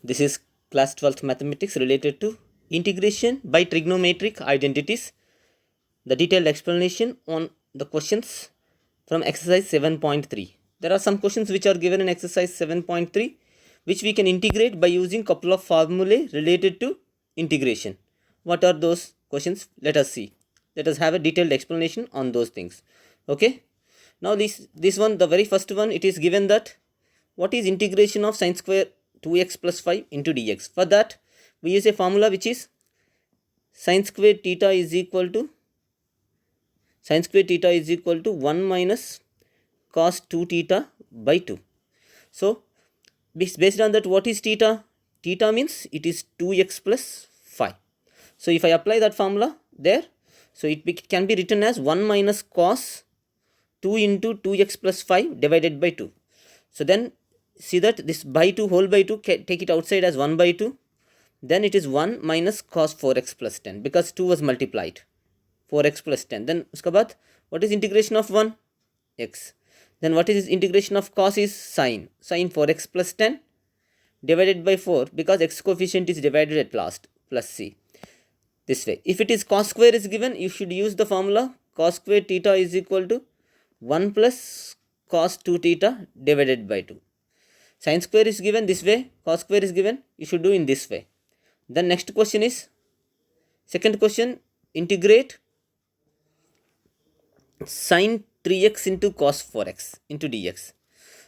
This is class 12th mathematics related to integration by trigonometric identities. The detailed explanation on the questions from exercise 7.3. There are some questions which are given in exercise 7.3 which we can integrate by using couple of formulae related to integration. What are those questions? Let us see. Let us have a detailed explanation on those things. Okay. Now this one, the very first one, it is given that what is integration of sine square 2x plus 5 into dx. For that we use a formula which is sine square theta is equal to 1 minus cos 2 theta by 2. So based on that, what is theta? Theta means it is 2x plus 5. So if I apply that formula there, so it can be written as 1 minus cos 2 into 2x plus 5 divided by 2. So then see that this by 2 whole by 2, take it outside as 1 by 2. Then it is 1 minus cos 4x plus 10 because 2 was multiplied. 4x plus 10. Then uska baad what is integration of 1? X. Then what is integration of cos is sine 4x plus 10 divided by 4 because x coefficient is divided at last plus c. This way. If it is cos square is given, you should use the formula cos square theta is equal to 1 plus cos 2 theta divided by 2. Sine square is given this way, cos square is given, you should do in this way. Then next question is, second question, integrate sine 3x into cos 4x into dx.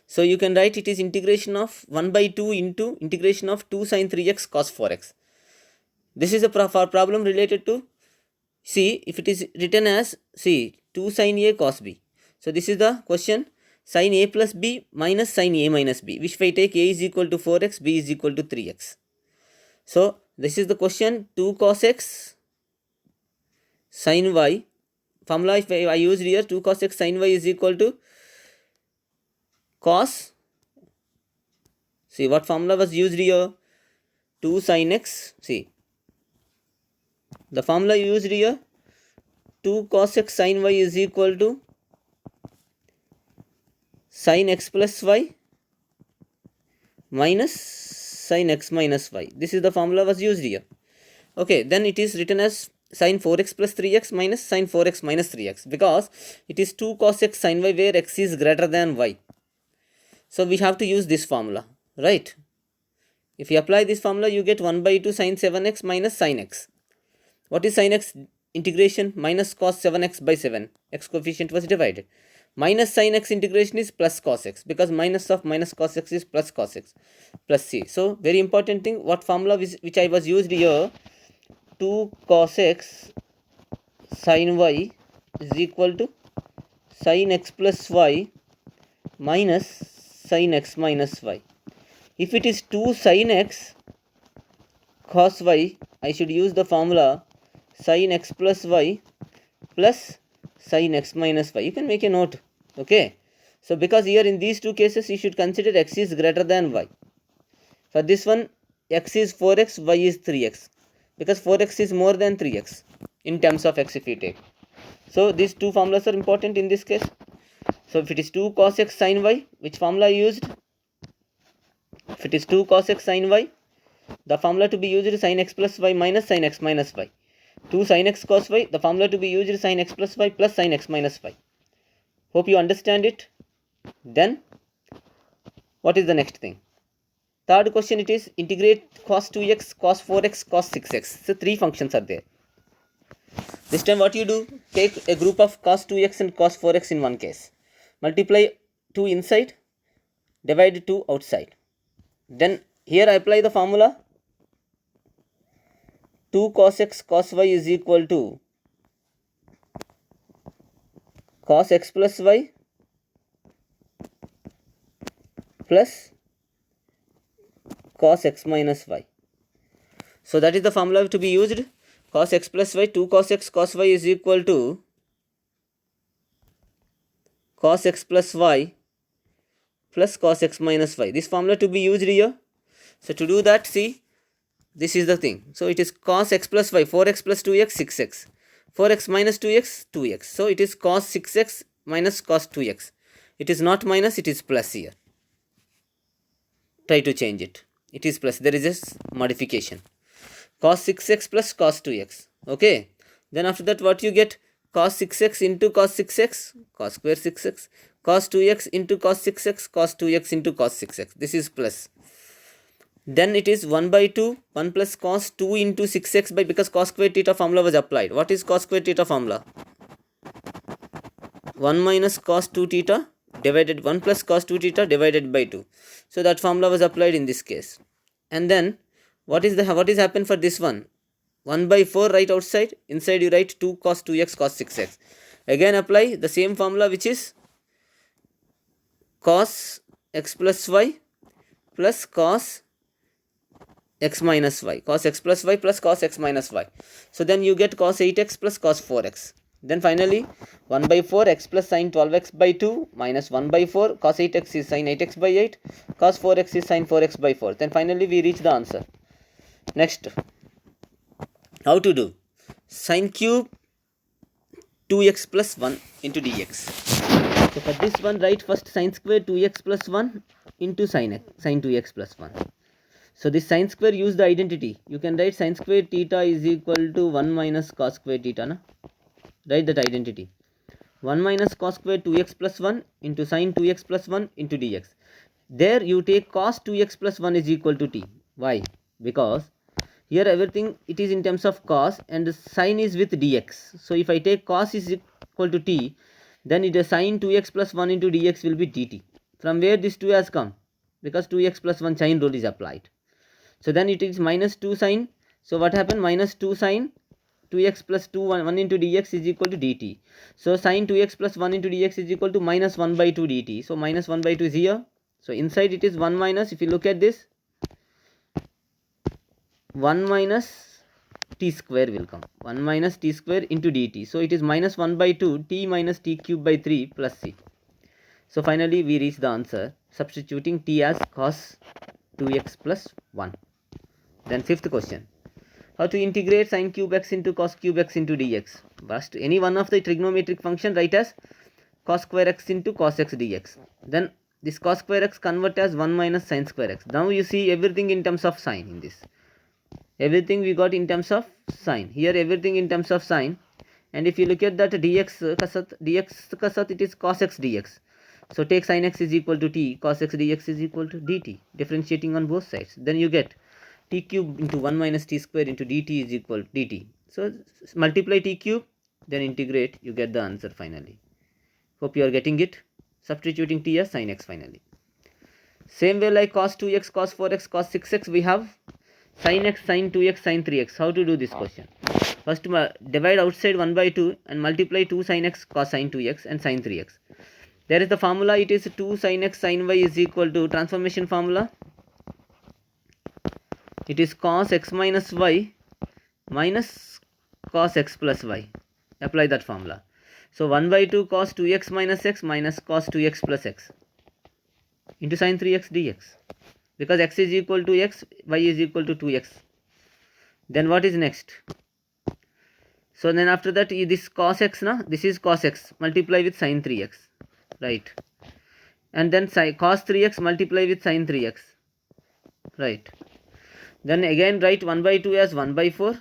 So you can write it is integration of 1 by 2 into integration of 2 sine 3x cos 4x. This is a problem related to, see, if it is written as, see, 2 sine a cos b. So this is the question, sine a plus b minus sine a minus b, which if I take a is equal to 4x, b is equal to 3x. So this is the question, 2 cos x sine y. Formula if I used here, 2 cos x sine y is equal to cos, see what formula was used here, 2 sine x, see the formula used here, 2 cos x sine y is equal to sine x plus y minus sine x minus y. This is the formula was used here. Okay, then it is written as sine 4x plus 3x minus sine 4x minus 3x because it is 2 cos x sine y where x is greater than y. So we have to use this formula, right? If you apply this formula, you get 1 by 2 sine 7x minus sine x. What is sine x? Integration minus cos 7x by 7. X coefficient was divided. Minus sine x integration is plus cos x because minus of minus cos x is plus cos x plus c. So very important thing, what formula which I was used here, 2 cos x sine y is equal to sine x plus y minus sine x minus y. If it is 2 sine x cos y, I should use the formula sine x plus y plus sine x minus y. You can make a note. Okay. So because here in these two cases you should consider x is greater than y. For this one, x is 4x, y is 3x. Because 4x is more than 3x in terms of x if you take. So these two formulas are important in this case. So if it is 2 cos x sine y, which formula I used? If it is 2 cos x sine y, the formula to be used is sin x plus y minus sin x minus y. 2 sin x cos y, the formula to be used is sin x plus y plus sin x minus y. Hope you understand it. Then what is the next thing? Third question, it is integrate cos 2x, cos 4x, cos 6x. So 3 functions are there. This time what you do, take a group of cos 2x and cos 4x in one case. Multiply 2 inside, divide 2 outside. Then here I apply the formula 2 cos x cos y is equal to cos x plus y plus cos x minus y. So that is the formula to be used, cos x plus y, 2 cos x cos y is equal to cos x plus y plus cos x minus y. This formula to be used here. So to do that, see, this is the thing. So it is cos x plus y, 4x plus 2x, 6x. 4x minus 2x, 2x. So it is cos 6x minus cos 2x. It is not minus, it is plus here. Try to change it. it is plus, there is a modification, cos 6x plus cos 2x. Okay, then after that what you get, cos 6x into cos 6x, cos square 6x, cos 2x into cos 6x, cos 2x into cos 6x, this is plus. Then it is 1 by 2, 1 plus cos 2 into 6x by, because cos square theta formula was applied. What is cos square theta formula? 1 minus cos 2 theta divided 1 plus cos 2 theta divided by 2. So that formula was applied in this case. And then what is happened for this one? 1 by 4 right outside, inside you write 2 cos 2x cos 6x. Again apply the same formula, which is cos x plus y plus cos x minus y, cos x plus y plus cos x minus y. So then you get cos 8x plus cos 4x. Then finally 1 by 4 x plus sin 12x by 2 minus 1 by 4 cos 8x is sin 8x by 8, cos 4x is sin 4x by 4. Then finally we reach the answer. Next, how to do? Sin cube 2x plus 1 into dx. So for this one, write first sin square 2x plus 1 into sin 2x plus 1. So this sin square, use the identity. You can write sin square theta is equal to 1 minus cos square theta. Na? Write that identity. 1 minus cos square 2x plus 1 into sin 2x plus 1 into dx. There you take cos 2x plus 1 is equal to t. Why? Because here everything it is in terms of cos and the sin is with dx. So if I take cos is equal to t, then it is sin 2x plus 1 into dx will be dt. From where this 2 has come? Because 2x plus 1 chain rule is applied. So then it is minus 2 sin. So what happened? Minus 2 sin 2x plus 2 1 into dx is equal to dt. So sin 2x plus 1 into dx is equal to minus 1 by 2 dt. So minus 1 by 2 is here. So inside it is 1 minus, if you look at this, 1 minus t square will come. 1 minus t square into dt. So it is minus 1 by 2 t minus t cube by 3 plus c. So finally we reach the answer, substituting t as cos 2x plus 1. Then fifth question, how to integrate sin cube x into cos cube x into dx. First, any one of the trigonometric function write as cos square x into cos x dx. Then this cos square x convert as 1 minus sin square x. Now you see everything in terms of sin in this. Everything we got in terms of sin. Here everything in terms of sin. And if you look at that dx kasat, it is cos x dx. So take sin x is equal to t, cos x dx is equal to dt, differentiating on both sides. Then you get t cube into 1 minus t square into dt is equal to dt. So multiply t cube, then integrate, you get the answer finally. Hope you are getting it. Substituting t as sin x finally. Same way like cos 2x, cos 4x, cos 6x, we have sin x, sin 2x, sin 3x. How to do this question? First divide outside 1 by 2 and multiply 2 sin x cos sin 2x and sin 3x. There is the formula, it is 2 sin x sin y is equal to transformation formula. It is cos x minus y minus cos x plus y. Apply that formula. So 1 by 2 cos 2x minus x minus cos 2x plus x into sin 3x dx. Because x is equal to x, y is equal to 2x. Then what is next? So then after that, this cos x, na, this is cos x, multiply with sin 3x. Right. And then cos 3x multiply with sin 3x. Right. Then again write 1 by 2 as 1 by 4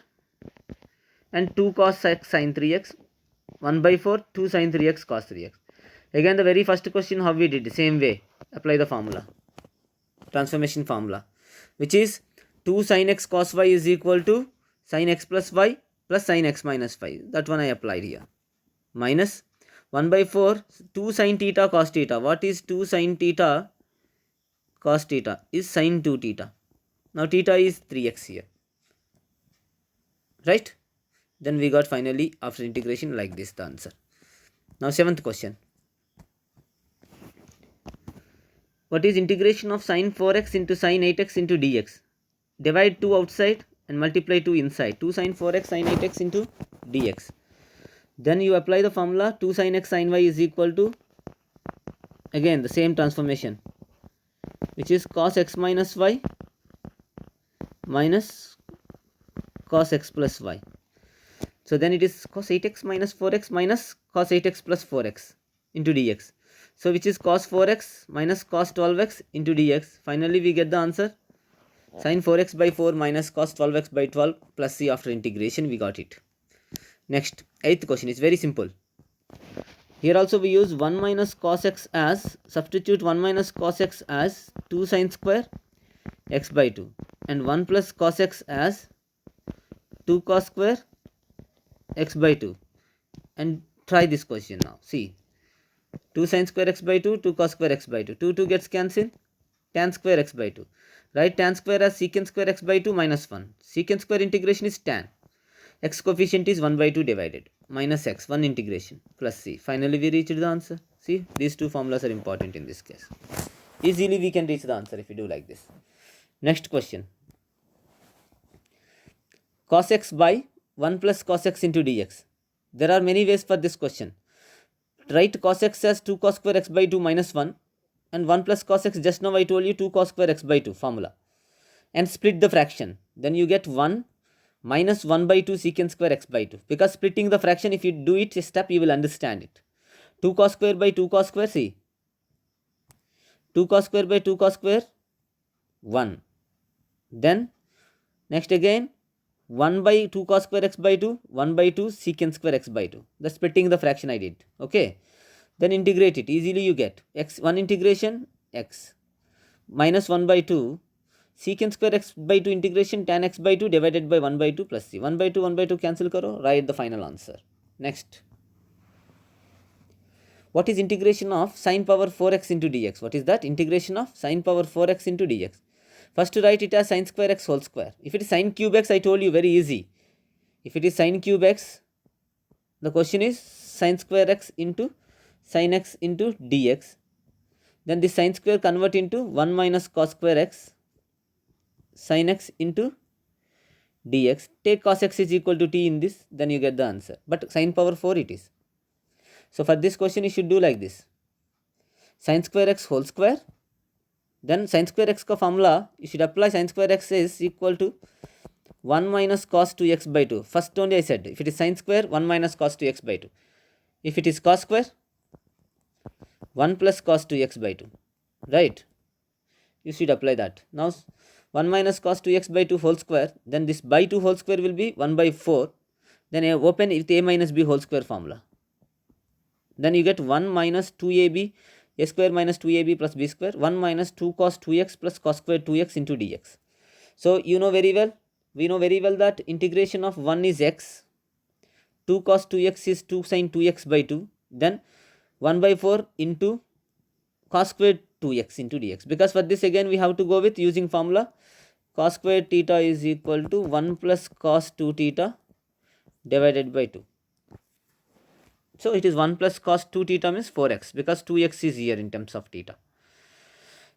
and 2 cos x sin 3x, 1 by 4, 2 sin 3x cos 3x. Again the very first question how we did, same way, apply the formula, transformation formula, which is 2 sin x cos y is equal to sin x plus y plus sin x minus y. That one I applied here. Minus 1 by 4, 2 sin theta cos theta. What is 2 sin theta cos theta? Is sin 2 theta. Now theta is 3x here. Right? Then we got finally after integration like this the answer. Now seventh question. What is integration of sin 4x into sin 8x into dx? Divide 2 outside and multiply 2 inside. 2 sin 4x sin 8x into dx. Then you apply the formula 2 sin x sin y is equal to, again the same transformation, which is cos x minus y minus cos x plus y. So then it is cos 8x minus 4x minus cos 8x plus 4x into dx. So which is cos 4x minus cos 12x into dx. Finally we get the answer Sin 4x by 4 minus cos 12x by 12 plus c after integration, we got it. Next, 8th question is very simple. Here also we use 1 minus cos x as, substitute 1 minus cos x as 2 sin square x by 2 and 1 plus cos x as 2 cos square x by 2 and try this question now. See, 2 sin square x by 2, 2 cos square x by 2, 2 gets cancelled, tan square x by 2. Write tan square as secant square x by 2 minus 1. Secant square integration is tan. X coefficient is 1 by 2 divided. Minus x, 1 integration, plus c. Finally, we reached the answer. See, these two formulas are important in this case. Easily we can reach the answer if we do like this. Next question. Cos x by 1 plus cos x into dx. There are many ways for this question. Write cos x as 2 cos square x by 2 minus 1 and 1 plus cos x, just now I told you 2 cos square x by 2 formula, and split the fraction. Then you get 1 minus 1 by 2 secant square x by 2. Because splitting the fraction, if you do it a step, you will understand it. 2 cos square by 2 cos square, see. 2 cos square by 2 cos square, 1. Then next again 1 by 2 cos square x by 2, 1 by 2 secant square x by 2. The splitting the fraction I did. Okay. Then integrate it. Easily you get x, 1 integration x minus 1 by 2 secant square x by 2 integration tan x by 2 divided by 1 by 2 plus c. 1 by 2 cancel karo. Write the final answer. Next. What is integration of sin power 4x into dx? What is that? Integration of sin power 4x into dx. First to write it as sin square x whole square. If it is sin cube x, I told you very easy. If it is sin cube x, the question is sin square x into sin x into dx. Then this sin square convert into 1 minus cos square x sin x into dx. Take cos x is equal to t in this, then you get the answer. But sin power 4 it is. So for this question you should do like this. Sin square x whole square. Then sin square x ka formula, you should apply sin square x is equal to 1 minus cos 2x by 2. First only I said, if it is sin square, 1 minus cos 2x by 2. If it is cos square, 1 plus cos 2x by 2. Right? You should apply that. Now 1 minus cos 2x by 2 whole square. Then this by 2 whole square will be 1 by 4. Then open with a minus b whole square formula. Then you get 1 minus 2ab, a square minus 2ab plus b square, 1 minus 2 cos 2x plus cos square 2x into dx. So you know very well, we know very well that integration of 1 is x, 2 cos 2x is 2 sin 2x by 2, then 1 by 4 into cos square 2x into dx. Because for this again we have to go with using formula cos square theta is equal to 1 plus cos 2 theta divided by 2. So it is 1 plus cos 2 theta means 4x, because 2x is here in terms of theta.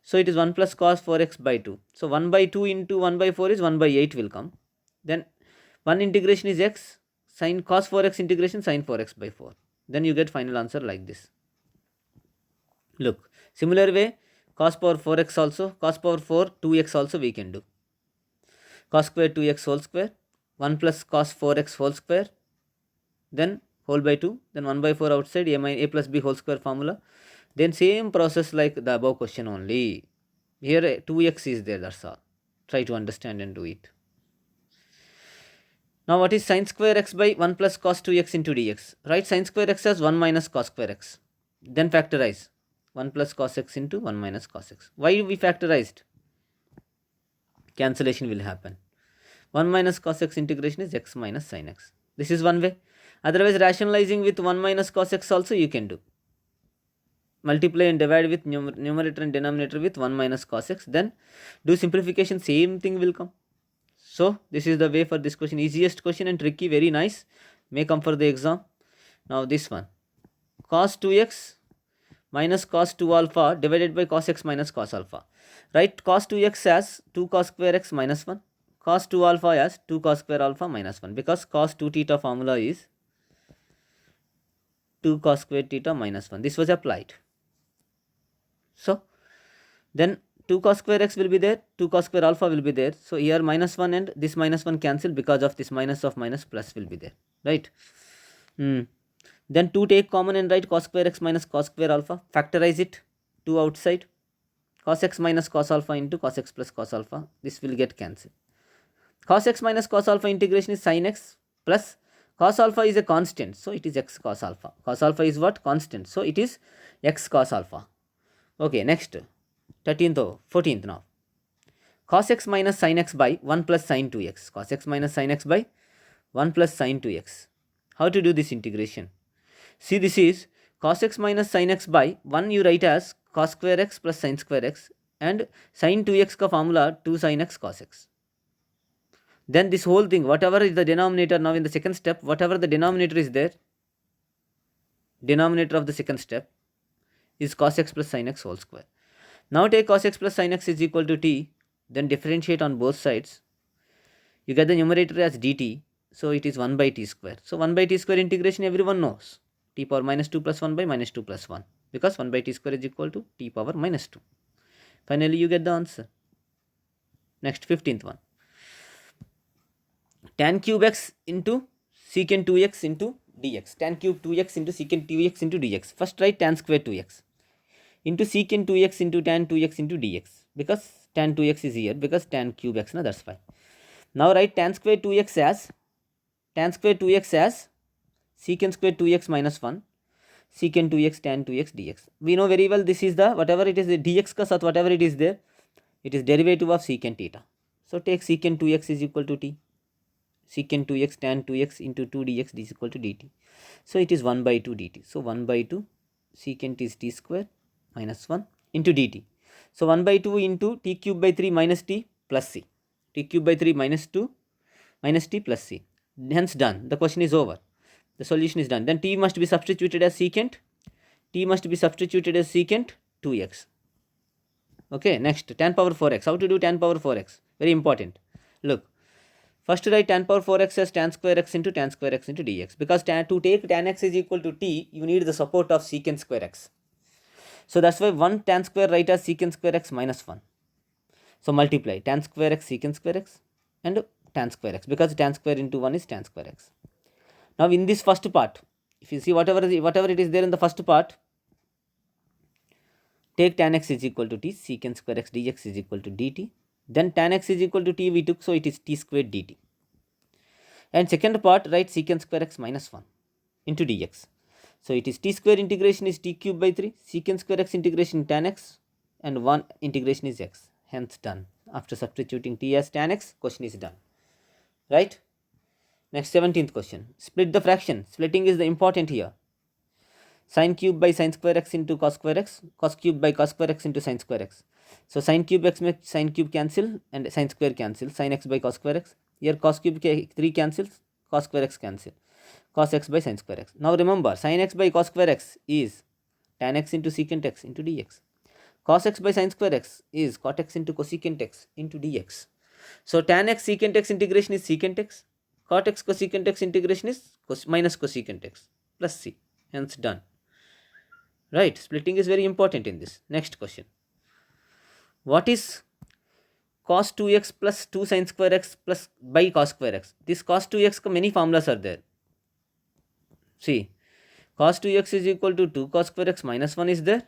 So it is 1 plus cos 4x by 2. So 1 by 2 into 1 by 4 is 1 by 8 will come. Then 1 integration is x, sin cos 4x integration sin 4x by 4. Then you get final answer like this. Look, similar way cos power 4x also, cos power 4 2x also we can do. Cos square 2x whole square, 1 plus cos 4x whole square, then whole by 2, then 1 by 4 outside, a plus b whole square formula. Then same process like the above question only. Here 2x is there, that's all. Try to understand and do it. Now what is sin square x by 1 plus cos 2x into dx? Write sin square x as 1 minus cos square x. Then factorize 1 plus cos x into 1 minus cos x. Why we factorized? Cancellation will happen. 1 minus cos x integration is x minus sin x. This is one way. Otherwise rationalizing with 1 minus cos x also you can do. Multiply and divide with numerator and denominator with 1 minus cos x. Then do simplification, same thing will come. So this is the way for this question. Easiest question and tricky, very nice. May come for the exam. Now this one. Cos 2x minus cos 2 alpha divided by cos x minus cos alpha. Write cos 2x as 2 cos square x minus 1. Cos 2 alpha as 2 cos square alpha minus 1. Because cos 2 theta formula is 2 cos square theta minus 1. This was applied. So then 2 cos square x will be there, 2 cos square alpha will be there. So here minus 1 and this minus 1 cancel, because of this minus of minus plus will be there. Right? Then 2 take common and write cos square x minus cos square alpha. Factorize it. 2 outside. cos x minus cos alpha into cos x plus cos alpha, this will get cancelled. Cos x minus cos alpha integration is sin x plus cos alpha is a constant, so it is x cos alpha. Cos alpha is what? Constant, so it is x cos alpha. Okay, next 13th or 14th now. Cos x minus sin x by 1 plus sin 2x. Cos x minus sin x by 1 plus sin 2x. How to do this integration? See, this is cos x minus sin x by 1 you write as cos square x plus sin square x, and sin 2x ka formula 2 sin x cos x. Then this whole thing, whatever is the denominator now in the second step, whatever the denominator is there, denominator of the second step is cos x plus sin x whole square. Now take cos x plus sin x is equal to t, then differentiate on both sides. You get the numerator as dt, so it is 1 by t square. So 1 by t square integration everyone knows, t power minus 2 plus 1 by minus 2 plus 1, because 1 by t square is equal to t power minus 2. Finally you get the answer. Next 15th one. Tan cube x into secant 2x into dx. Tan cube 2x into secant 2x into dx. First write tan square 2x into secant 2x into tan 2x into dx, because tan 2x is here, because tan cube x, na, that's fine. Now write tan square 2x as secant square 2x minus 1 secant 2x tan 2x dx. We know very well this is the, whatever it is, the dx ka sath whatever it is there, it is derivative of secant theta. So take secant 2x is equal to t, secant 2x tan 2x into 2 dx is equal to dt. So it is 1 by 2 dt. So 1 by 2 secant is t square minus 1 into dt. So 1 by 2 into t cube by 3 minus t plus c. T cube by 3 minus 2 minus t plus c. Hence done. The question is over. The solution is done. Then t must be substituted as secant. T must be substituted as secant 2x. Okay, next tan power 4x. How to do tan power 4x? Very important. Look. First write tan power 4x as tan square x into dx, because to take tan x is equal to t, you need the support of secant square x. So that's why 1 tan square write as secant square x minus 1. So multiply tan square x secant square x and tan square x, because tan square into 1 is tan square x. Now in this first part, if you see whatever it is there in the first part, take tan x is equal to t, secant square x dx is equal to dt. Then tan x is equal to t we took, so it is t squared dt. And second part, write secant square x minus 1 into dx. So it is t square integration is t cube by 3, secant square x integration tan x, and 1 integration is x. Hence done. After substituting t as tan x, question is done. Right? Next 17th question. Split the fraction. Splitting is the important here. Sin cube by sin square x into cos square x, cos cube by cos square x into sin square x. So sin cube x makes sin cube cancel and sin square cancel, sin x by cos square x. Here cos cube 3 cancels, cos square x cancel, cos x by sin square x. Now remember, sin x by cos square x is tan x into secant x into dx. Cos x by sin square x is cot x into cosecant x into dx. So tan x secant x integration is secant x, cot x cosecant x integration is minus cosecant x plus c. Hence done. Right, splitting is very important in this. Next question. What is cos 2x plus 2 sin square x plus by cos square x? This cos 2x ka many formulas are there. See, cos 2x is equal to 2 cos square x minus 1 is there.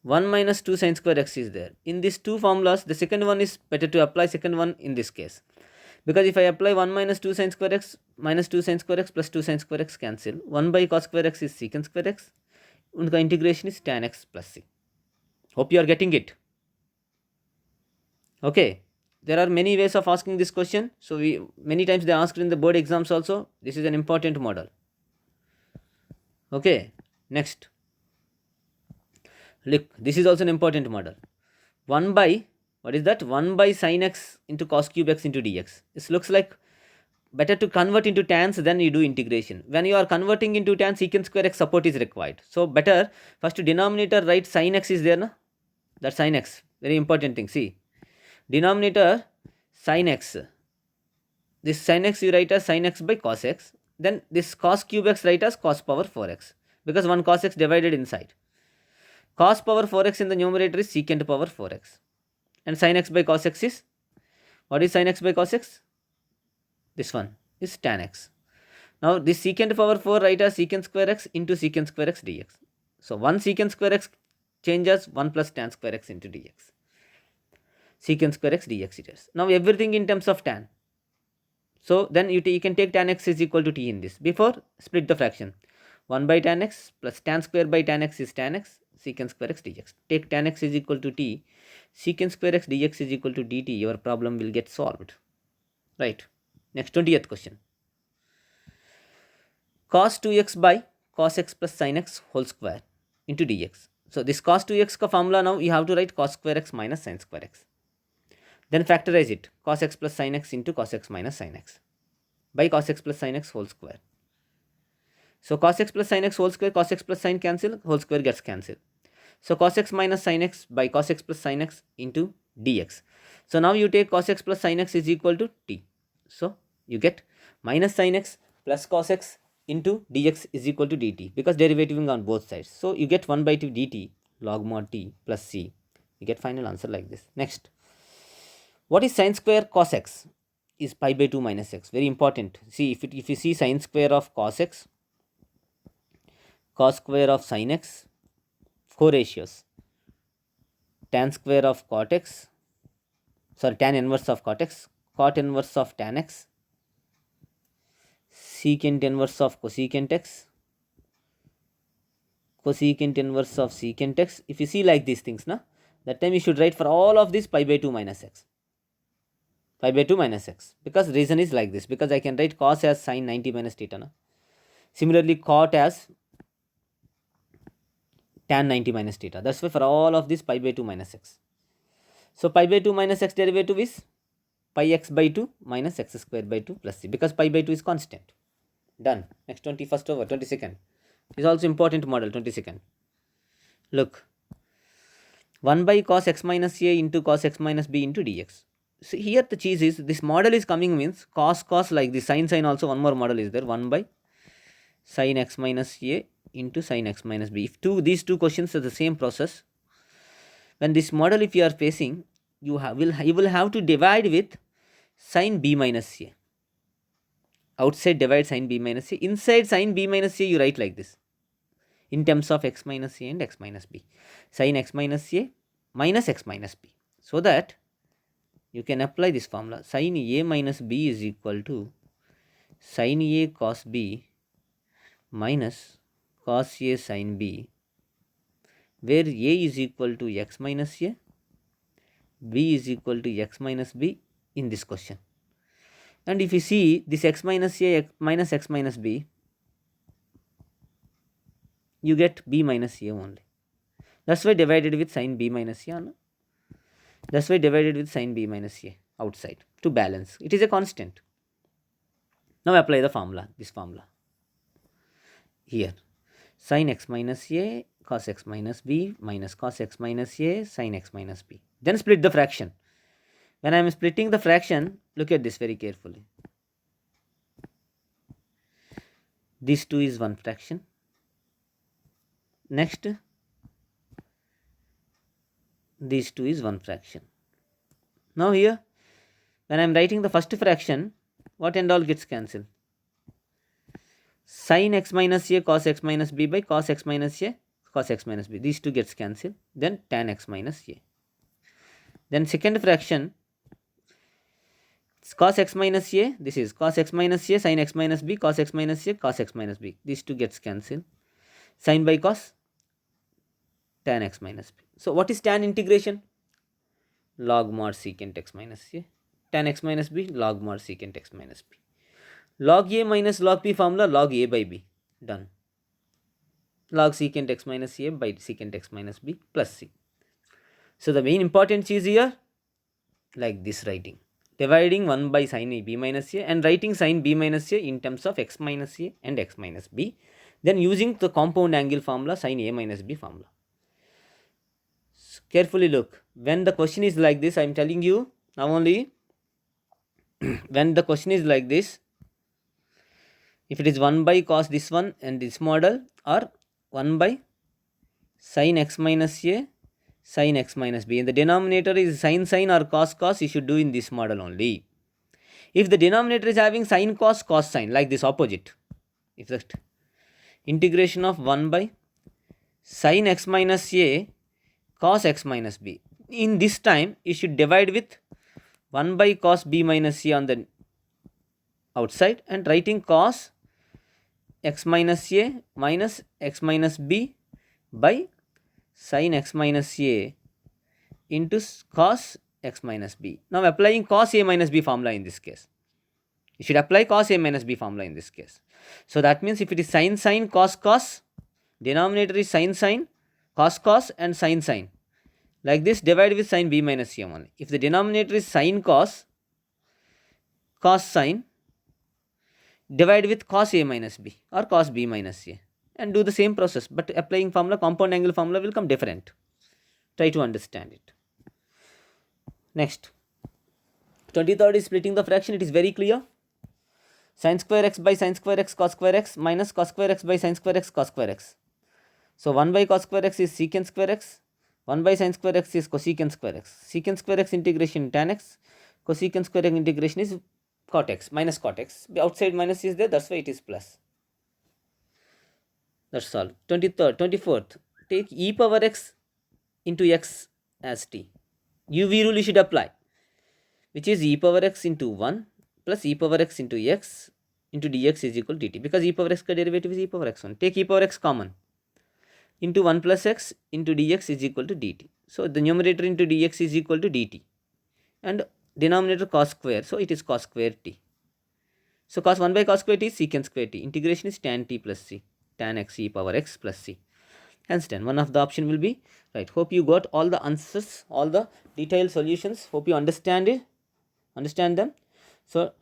1 minus 2 sin square x is there. In these two formulas, the second one is better to apply second one in this case. Because if I apply 1 minus 2 sin square x minus 2 sin square x plus 2 sin square x cancel. 1 by cos square x is secant square x. Unka integration is tan x plus c. Hope you are getting it. Okay. There are many ways of asking this question. So many times they asked in the board exams also. This is an important model. Okay. Next. Look, this is also an important model. 1 by, what is that? 1 by sin x into cos cube x into dx. This looks like better to convert into tans, then you do integration. When you are converting into tan, secant square x support is required. So better first denominator write sin x is there, na? That sin x, very important thing. See, denominator sin x. This sin x you write as sin x by cos x. Then this cos cube x write as cos power 4x, because 1 cos x divided inside. Cos power 4x in the numerator is secant power 4x. And sin x by cos x is, what is sin x by cos x? This one is tan x. Now this secant power 4 write as secant square x into secant square x dx. So 1 secant square x change as 1 plus tan square x into dx. Secant square x dx it is. Now everything in terms of tan. So then you can take tan x is equal to t in this. Before, split the fraction. 1 by tan x plus tan square by tan x is tan x, secant square x dx. Take tan x is equal to t, secant square x dx is equal to dt. Your problem will get solved. Right. Next 20th question. Cos 2x by cos x plus sin x whole square into dx. So this cos 2x ka formula now you have to write cos square x minus sin square x. Then factorize it, cos x plus sin x into cos x minus sin x by cos x plus sin x whole square. So cos x plus sin x whole square, cos x plus sin cancel, whole square gets cancelled. So cos x minus sin x by cos x plus sin x into dx. So now you take cos x plus sin x is equal to t. So you get minus sin x plus cos x into dx is equal to dt because derivative on both sides. So you get 1 by 2 dt log mod t plus c. You get final answer like this. Next, what is sin square cos x? Is pi by 2 minus x. Very important. See, if you see sin square of cos x, cos square of sin x, co-ratios, tan square of cot x, sorry, tan inverse of cot x, cot inverse of tan x, secant inverse of cosecant x, cosecant inverse of secant x. If you see like these things, na, that time you should write for all of this pi by 2 minus x. Pi by 2 minus x, because reason is like this, because I can write cos as sin 90 minus theta. Na? Similarly, cot as tan 90 minus theta. That's why for all of this pi by 2 minus x. So pi by 2 minus x derivative is pi x by 2 minus x square by 2 plus c, because pi by 2 is constant. Done. Next 21st over 22nd is also important model. 22nd. Look, 1 by cos x minus a into cos x minus b into dx. So here the cheese is, this model is coming means cos like this, sin also one more model is there, 1 by sin x minus a into sin x minus b. If these two questions are the same process, when this model if you are facing, you will have to divide with sin b minus a. Outside divide sin b minus a, inside sin b minus a you write like this in terms of x minus a and x minus b. Sin x minus a minus x minus b. So that you can apply this formula. Sin a minus b is equal to sin a cos b minus cos a sin b, where a is equal to x minus a, b is equal to x minus b in this question. And if you see this x minus a minus x minus b, you get b minus a only. That's why divided with sin b minus a. No? That's why divided with sin b minus a outside to balance. It is a constant. Now apply the formula, this formula. Here, sin x minus a cos x minus b minus cos x minus a sin x minus b. Then split the fraction. When I am splitting the fraction, look at this very carefully. This 2 is one fraction. Next, these 2 is one fraction. Now here, when I am writing the first fraction, what and all gets cancelled? Sin x minus a cos x minus b by cos x minus a cos x minus b. These 2 gets cancelled. Then tan x minus a. Then second fraction, cos x minus a, this is cos x minus a sin x minus b cos x minus a cos x minus b. These 2 gets cancelled. Sin by cos, tan x minus b. So what is tan integration? Log mod secant x minus a. Tan x minus b, log mod secant x minus b. Log a minus log b formula, log a by b. Done. Log secant x minus a by secant x minus b plus c. So the main important is here, like this writing. Dividing 1 by sin a b minus a and writing sin b minus a in terms of x minus a and x minus b. Then using the compound angle formula, sin a minus b formula. So carefully look. When the question is like this, I am telling you now only. When the question is like this, if it is 1 by cos this one and this model, or 1 by sin x minus a sin x minus b, and the denominator is sin or cos, you should do in this model only. If the denominator is having sin cos sin, like this opposite, if that integration of 1 by sin x minus a cos x minus b. In this time, you should divide with 1 by cos b minus c on the outside and writing cos x minus a minus x minus b by sin x minus a into cos x minus b. Now applying cos a minus b formula in this case. You should apply cos a minus b formula in this case. So that means if it is sin sin cos cos, denominator is sin sin, cos cos and sin sin. Like this, divide with sin b minus c only. If the denominator is sin cos, cos sin, divide with cos a minus b or cos b minus a and do the same process, but applying formula, compound angle formula will come different. Try to understand it. Next, 23rd is splitting the fraction. It is very clear. Sin square x by sin square x cos square x minus cos square x by sin square x cos square x. So 1 by cos square x is secant square x, 1 by sin square x is cosecant square x. Secant square x integration tan x, cosecant square x integration is cot x, minus cot x. Outside minus is there, that's why it is plus. That's all. 23rd, 24th. Take e power x into x as t. UV rule you should apply, which is e power x into 1 plus e power x into x into dx is equal to dt. Because e power x ka derivative is e power x 1. Take e power x common. Into 1 plus x into dx is equal to dt. So the numerator into dx is equal to dt. And denominator cos square. So it is cos square t. So cos 1 by cos square t is secant square t. Integration is tan t plus c. Tan x e power x plus c. Hence then one of the option will be right. Hope you got all the answers, all the detailed solutions. Hope you understand it. Understand them. So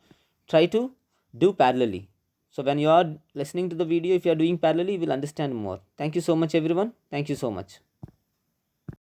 try to do parallelly. So when you are listening to the video, if you are doing parallelly, you will understand more. Thank you so much everyone. Thank you so much.